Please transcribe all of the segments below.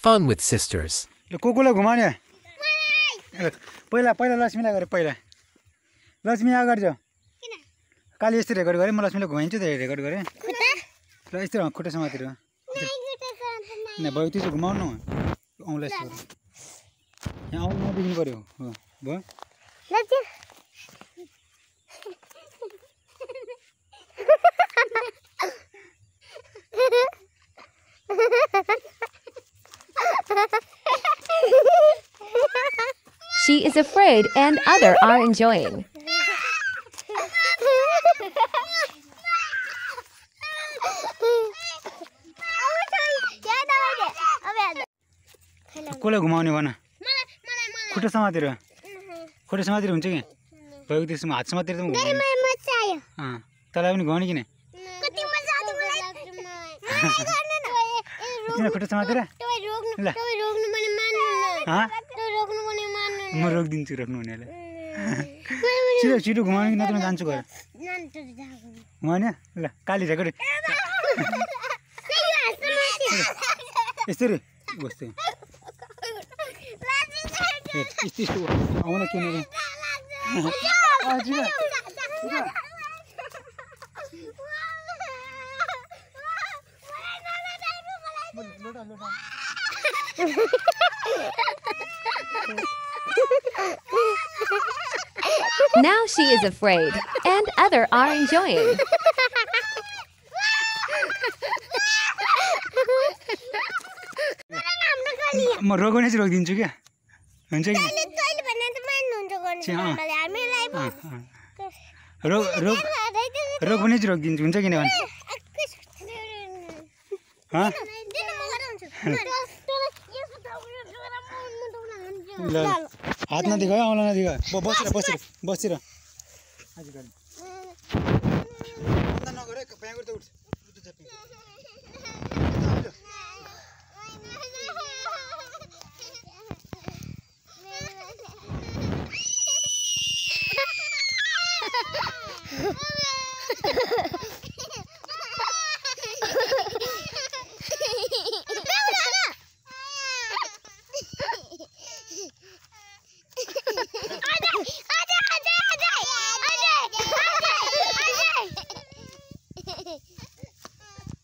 Fun with sisters. कोकोलाई घुमाउने पहिला पहिला लक्ष्मीलाई गरे पहिला लक्ष्मी अगाडि जाऊ काली यस्तो रेकर्ड गरेँ म लक्ष्मीलाई घुमाइन्छु त रेकर्ड गरेँ ल यस्तो खुट्टा समातिर न भयो त्यसो घुमाउनु औँला यस्तो यहाँ आउनु नदेखिनु पऱ्यो भयो She is afraid and other are enjoying. कसलाई घुमाउने भन खुट्टा समातिर हुन्छ कि भयो त्यसमा हात समातिर त तँलाई पनि घुमाउने किन किन खुट्टा समातिर ल म रोकिदिन्छु रोक्नु हुनेलाई छिटो छिटो घुमाउने कि नत्र जान्छु गएर घुमाउने ल काली रेकर्ड यसरी बस्छु यस्तो आउन किन Now she is afraid and other are enjoying. म रोगाउने चाहिँ रोकिदिन्छु क्या हुन्छ कि रोगाउने चाहिँ रोकिदिन्छु हुन्छ किन भने ल हात नदिएको है औँला नदिएको बसेर आजकल नगर प्याँगर त उठ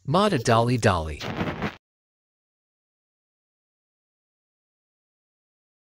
Mada Dolly Dolly.